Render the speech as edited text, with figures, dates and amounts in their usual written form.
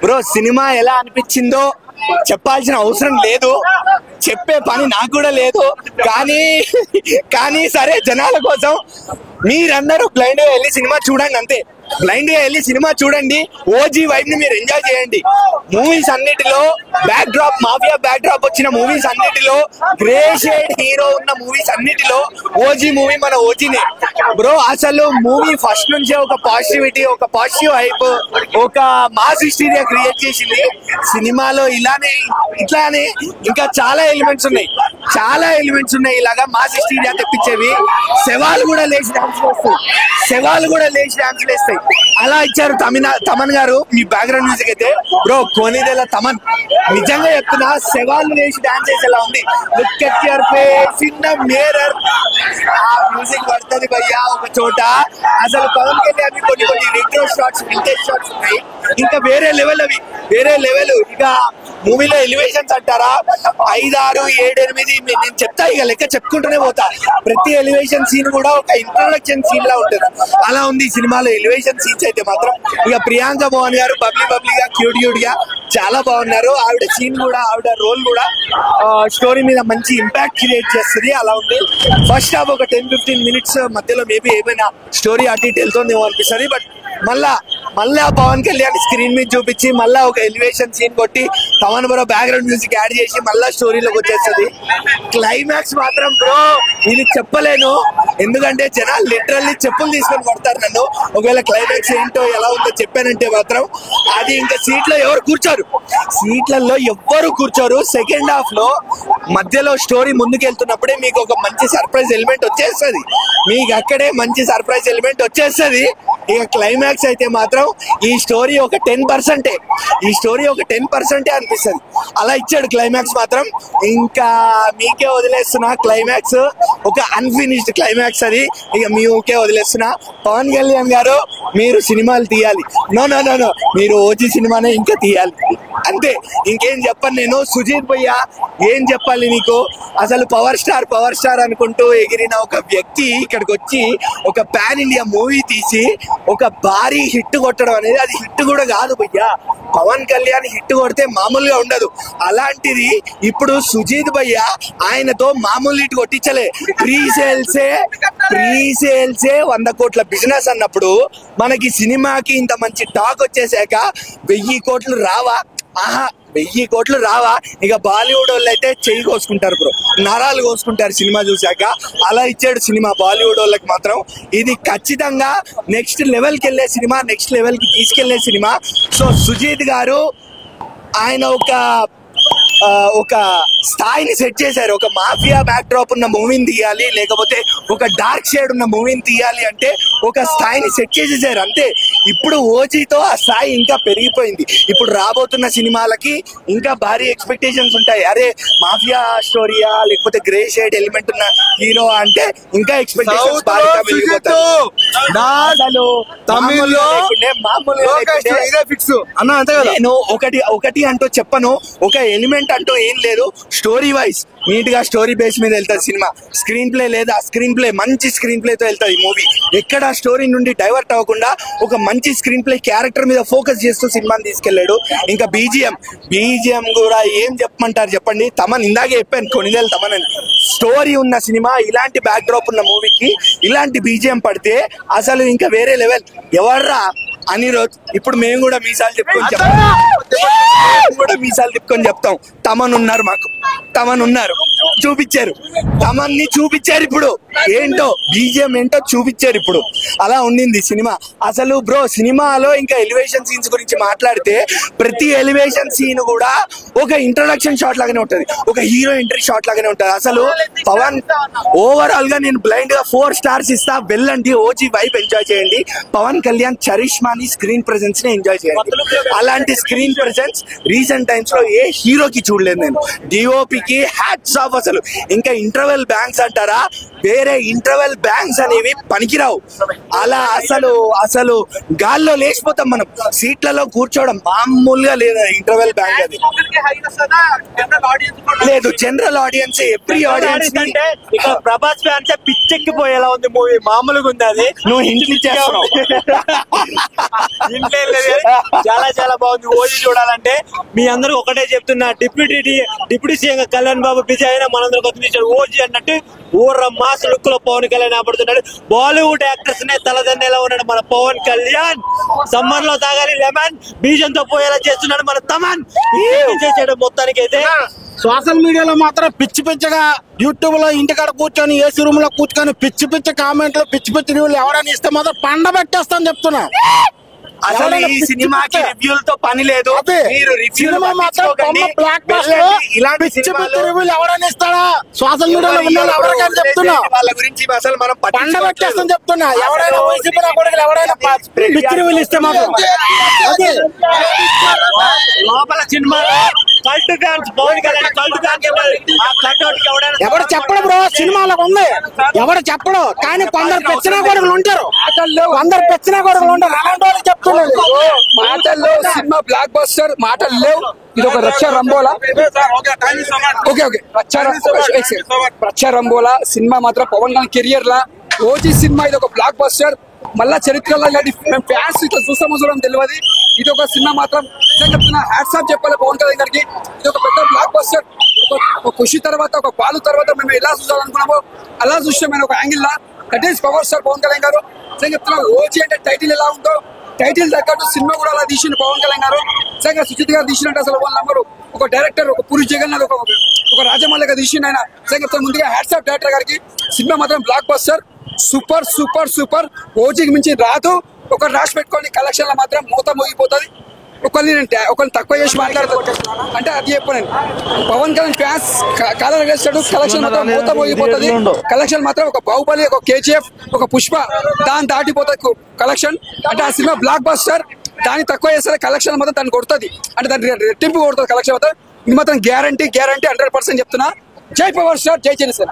Bro cinema ఎలా అనిపించిందో చెప్పాల్సిన అవసరం లేదు, చెప్పే పని నాకు కూడా లేదు. కానీ సరే, జనాల కోసం మీరందరూ బ్లైండ్ గా వెళ్ళి సినిమా చూడండి, అంతే. బ్లైండ్ గా వెళ్ళి సినిమా చూడండి, ఓజీ వైబ్ ని మీరు ఎంజాయ్ చేయండి. మూవీస్ అన్నిటిలో back drop, mafia back drop వచ్చిన మూవీస్ అన్నిటిలో, గ్రే షేడ్ హీరో ఉన్న మూవీస్ అన్నిటిలో ఓజీ మూవీ మన ఓజీనే బ్రో. అసలు మూవీ ఫస్ట్ నుంచే ఒక పాజిటివిటీ, ఒక పాజిటివ్ హైప్, ఒక మాస్ హిస్టీరియా క్రియేట్ చేసింది. సినిమాలో ఇట్లానే ఇంకా చాలా ఎలిమెంట్స్ ఉన్నాయి ఇలాగా మాస్ హిస్టీరియా తెప్పించేవి. శవాలు కూడా లేచి డాన్స్ వేస్తాయి, అలా ఇచ్చారు తమన్ గారు. మీ బ్యాక్గ్రౌండ్ మ్యూజిక్ అయితే బ్రో కొనిదెల తమన్, నిజంగా చెప్తున్నా, శవాలు లేచి డాన్స్ చేసేలా ఉంది. Look at your face in the mirror, ఆ మ్యూజిక్ పడుతుంది భయ్యా ఒక చోట. అసలు పవన్ కళ్యాణ్ కొన్ని రెట్రో షాట్స్, వింటేజ్ షాట్స్ ఉన్నాయి, ఇంకా వేరే లెవెల్. ఇక మూవీలో ఎలివేషన్స్ అంటారా, 5, 6, 7, 8 నేను చెప్తా, ఇక లెక్క చెప్పుకుంటూనే పోతా. ప్రతి ఎలివేషన్ సీన్ కూడా ఒక ఇంట్రొడక్షన్ సీన్ లా ఉంటుంది, అలా ఉంది సినిమాలో ఎలివేషన్ సీన్స్ అయితే మాత్రం. ఇక ప్రియాంక మోహన్ గారు బబ్లీగా క్యూట్ గా చాలా బాగున్నారు. ఆవిడ రోల్ కూడా స్టోరీ మీద మంచి ఇంపాక్ట్ క్రియేట్ చేస్తుంది, అలా ఉంది. ఫస్ట్ హాఫ్ ఒక 10-15 మినిట్స్ మధ్యలో మేబీ ఏమైనా స్టోరీ అటు ఇటు వెళ్తుందేమో అనిపిస్తుంది. బట్ మళ్ళా పవన్ కళ్యాణ్ స్క్రీన్ మీద చూపించి మళ్ళా ఒక ఎలివేషన్ సీన్ కొట్టి Pawan bro background music add చేసి మళ్ళా స్టోరీలోకి వచ్చేస్తుంది. క్లైమాక్స్ మాత్రం బ్రో ఇది చెప్పలేను, ఎందుకంటే జనాలు లిటరల్లీ చెప్పులు తీసుకొని కొడతారు నన్ను ఒకవేళ క్లైమాక్స్ ఏంటో ఎలా ఉందో చెప్పానంటే మాత్రం. అది ఇంకా సీట్లలో ఎవ్వరు కూర్చోరు. సెకండ్ హాఫ్ లో మధ్యలో స్టోరీ ముందుకెళ్తున్నప్పుడే మీకు ఒక మంచి సర్ప్రైజ్ ఎలిమెంట్ వచ్చేస్తుంది, ఇక క్లైమాక్స్ అయితే మాత్రం ఈ స్టోరీ ఒక 10% అనిపిస్తుంది. అలా ఇచ్చాడు క్లైమాక్స్ మాత్రం. ఇంకా మీకే వదిలేస్తున్నా, క్లైమాక్స్ ఒక అన్ఫినిష్డ్ క్లైమాక్స్, అది ఇక మీకే వదిలేస్తున్నా. పవన్ కళ్యాణ్ గారు మీరు సినిమాలు తీయాలి, నో మీరు ఓజీ సినిమానే ఇంకా తీయాలి, అంతే, ఇంకేం చెప్పను నేను. సుజీత్ భయ్య ఏం చెప్పాలి నీకు, అసలు పవర్ స్టార్ అనుకుంటూ ఎగిరిన ఒక వ్యక్తి ఇక్కడికి వచ్చి ఒక పాన్ ఇండియా మూవీ తీసి ఒక భారీ హిట్ కొట్టడం అనేది, అది హిట్ కూడా కాదు భయ్యా. పవన్ కళ్యాణ్ హిట్ కొడితే మామూలుగా ఉండదు, అలాంటిది ఇప్పుడు సుజీత్ భయ్య ఆయనతో మామూలు హిట్ కొట్టించలే. ప్రీ సేల్సే 100 కోట్ల బిజినెస్ అన్నప్పుడు మనకి సినిమాకి ఇంత మంచి టాక్ వచ్చేసాక 1000 కోట్లు రావా? 1000 కోట్లు రావా? ఇక బాలీవుడ్ వాళ్ళు అయితే చెయ్యి కోసుకుంటారు బ్రో, నరాలు కోసుకుంటారు సినిమా చూసాక. అలా ఇచ్చాడు సినిమా బాలీవుడ్ వాళ్ళకి మాత్రం. ఇది ఖచ్చితంగా నెక్స్ట్ లెవెల్కి వెళ్ళే సినిమా, నెక్స్ట్ లెవెల్కి తీసుకెళ్లే సినిమా. సో సుజీత్ గారు ఆయన ఒక స్థాయిని సెట్ చేశారు. ఒక మాఫియా బ్యాక్ డ్రాప్ ఉన్న మూవీని తీయాలి, లేకపోతే ఒక డార్క్ షేడ్ ఉన్న మూవీని తీయాలి అంటే ఒక స్థాయిని సెట్ చేసేసారు, అంతే. ఇప్పుడు ఓజీతో ఆ స్థాయి ఇంకా పెరిగిపోయింది. ఇప్పుడు రాబోతున్న సినిమాలకి ఇంకా భారీ ఎక్స్పెక్టేషన్స్ ఉంటాయి. అరే మాఫియా స్టోరీయా లేకపోతే గ్రే షేడ్ ఎలిమెంట్ ఉన్న హీరో అంటే ఇంకా ఎక్స్పెక్టేషన్స్ భారీగా పెరిగిపోతాయి. నేను ఒకటి అంటూ చెప్పను, ఒక ఎలిమెంట్ అంటూ ఏం లేదు. స్టోరీ వైజ్ నీట్ గా స్టోరీ బేస్ మీద వెళ్తాది సినిమా. స్క్రీన్ ప్లే లేదా మంచి స్క్రీన్ ప్లేతో వెళ్తాది మూవీ. ఎక్కడ స్టోరీ నుండి డైవర్ట్ అవ్వకుండా ఒక మంచి స్క్రీన్ ప్లే క్యారెక్టర్ మీద ఫోకస్ చేస్తూ సినిమాని తీసుకెళ్లాడు. ఇంకా బీజిఎం కూడా ఏం చెప్పమంటారు చెప్పండి. తమన్ ఇందాకే చెప్పాను, కొనిదెల తమన్ అని. స్టోరీ ఉన్న సినిమా, ఇలాంటి బ్యాక్ డ్రాప్ ఉన్న మూవీకి ఇలాంటి బీజిఎం పడితే అసలు ఇంకా వేరే లెవెల్. ఎవర్రా అనిరుద్, ఇప్పుడు మేము కూడా మీసాలు తిప్పుకొని చెప్తాం. తమన్ ఉన్నారు, చూపించారు, తమన్ని చూపించారు. ఇప్పుడు ఏంటో బీజిఎం ఏంటో చూపించారు. ఇప్పుడు అలా ఉండింది సినిమా. అసలు బ్రో సినిమాలో ఇంకా ఎలివేషన్ సీన్స్ గురించి మాట్లాడితే ప్రతి ఎలివేషన్ సీన్ కూడా ఒక ఇంట్రొడక్షన్ షాట్ లాగానే ఉంటది, ఒక హీరో ఎంట్రీ షాట్ లాగానే ఉంటది. అసలు పవన్ ఓవరాల్ గా నేను బ్లైండ్ గా 4 స్టార్స్ ఇస్తా. వెళ్ళండి, ఓజీ వైబ్ ఎంజాయ్ చేయండి. పవన్ కళ్యాణ్ చరిష్మాని, స్క్రీన్ ప్రెజెన్స్ ని ఎంజాయ్ చేయండి. అలాంటి స్క్రీన్ ప్రెజెన్స్ రీసెంట్ టైమ్స్ లో ఏ హీరోకి చూడలేదు నేను. డిఓపికి హ్యాట్స్ ఆఫ్. అసలు ఇంకా ఇంటర్వెల్ బ్యాంక్స్ అంటారా, వేరే ఇంటర్వెల్ బ్యాంక్స్ అనేవి పనికిరావు. అలా అసలు గాల్లో లేచిపోతాం మనం. సీట్లలో కూర్చోవడం మామూలుగా లేదు ఇంటర్వెల్ బ్యాంక్ అది. లేదు, జనరల్ ఆడియన్స్, ఎవ్రీ ఆడియన్స్. అంటే ఇక్కడ ప్రభాస్ ఫ్యాన్స్ పిచ్చెక్కిపోయేలా ఉంది మూవీ. మామూలుగా ఉంది అది. నువ్వు హింట్లు ఇచ్చేస్తున్నావు. ఇంట్లో చాలా చాలా బాగుంది. ఓజీ చూడాలంటే మీ అందరూ ఒకటే చెప్తున్నా, deputy CM Kalyan Babu busy అయినా మనందరూ కొత్త ఓజీ అన్నట్టు ఊర్ర మాస్ లుక్ లో పవన్ కళ్యాణ్ ఆపడుతున్నాడు. బాలీవుడ్ యాక్టర్స్ నే తలదన్నేలా ఉన్నాడు మన పవన్ కళ్యాణ్. సమ్మర్ లో తాగాలి లెమన్, బీజంతో పోయేలా చేస్తున్నాడు మన తమన్. చేసాడు మొత్తానికి అయితే. సోషల్ మీడియాలో మాత్రం పిచ్చి పిచ్చిగా యూట్యూబ్ లో ఇంటికాడ కూర్చొని ఏసీ రూమ్ లో కూర్చొని పిచ్చి పిచ్చి కామెంట్లు, పిచ్చి పిచ్చి రివ్యూలు ఎవరైనా ఇస్తే మాత్రం పండ పెట్టేస్తాను చెప్తున్నా. అసలు ఈ సినిమాకి రివ్యూలతో పని లేదు. సినిమా మాత్రం పిచ్చి పిచ్చి రివ్యూలు ఎవరైనా ఇస్తాడా? సోషల్ మీడియాలో ఉన్న ఎవరికైనా చెప్తున్నా, వాళ్ళ గురించి అసలు మనం పండ పెట్టేస్తాను చెప్తున్నా. ఎవరైనా వైసీపీ కొడుకులు ఎవరైనా పిచ్చి రివ్యూలు ఇస్తే మాత్రం లోపల cinema cult fans, Pawan Kalyan cult fans ఎవరు చెప్పడు బ్రో, సినిమాలో ఉంది ఎవరు చెప్పడు. కానీ కొందరు పెచ్చినా కొడుకులు ఉంటారు, కొందరు పెచ్చినా కొడుకులు ఉంటారు. అలాంటి వాళ్ళు చెప్తున్నారు. మాటల్లో సినిమా బ్లాక్ బస్టర్, మాటలు లేవు. ఇది ఒక రచ్చ రంబోలా. ఓకే రచ్చ రంబోలా సినిమా మాత్రం పవన్ కళ్యాణ్ కెరియర్ లా ఓజీ సినిమా. ఇది ఒక బ్లాక్ బస్టర్. మళ్ళా చరిత్రలో మేము ఫ్యాన్స్ ఇట్లా చూస్తామో తెలియదు. ఇది ఒక సినిమా మాత్రం చెప్తున్నా, హ్యాట్స్ ఆఫ్ చెప్పాలి పవన్ కళ్యాణ్ గారికి. ఇది ఒక పెద్ద బ్లాక్ బస్టర్. ఒక ఖుషి తర్వాత, ఒక బాలు తర్వాత మేము ఎలా చూసాలనుకున్నామో అలా చూసాం ఒక యాంగిల్ లా. That is power star Pawan Kalyan garu. చెప్తున్నా, ఓజీ అంటే టైటిల్ ఎలా ఉందో టైటిల్ తగ్గట్టు సినిమా కూడా అలా తీసిండు పవన్ కళ్యాణ్ గారు. నిజంగా సుజిత్ గారు తీసినట్టు అసలు వాళ్ళ నంబరు ఒక డైరెక్టర్, ఒక పూరి జగన్నాథ్, ఒక రాజమౌళిగా తీసిండు ఆయన. నిజంగా ముందుగా హ్యాట్స్ ఆఫ్ డైరెక్టర్ గారికి. సినిమా మాత్రం blockbuster, super super super. ఓజీకి మించి రాదు. ఒక రాసి పెట్టుకోండి, కలెక్షన్ లో మాత్రం మూత మోగిపోతుంది. ఒకరిని తక్కువ చేసి మాట్లాడుతాడు అంటే అది చెప్పాను. పవన్ కళ్యాణ్ ఫ్యాన్స్ కాలం వేస్తాడు, కలెక్షన్ మాత్రం మూత మోగిపోతుంది. కలెక్షన్ మాత్రం ఒక బాహుబలి, ఒక కేజీఎఫ్, ఒక పుష్ప దాని దాటిపోతుంది కలెక్షన్. అంటే ఆ సినిమా బ్లాక్ బస్టర్. దాన్ని తక్కువ చేస్తే కలెక్షన్ మాత్రం దాన్ని కొడుతుంది, అంటే దాన్ని రెట్టింపు కొడుతుంది కలెక్షన్ మాత్రం. ఇది మాత్రం గ్యారంటీ 100% చెప్తున్నా. జై పవర్ స్టార్, జై జనసేన.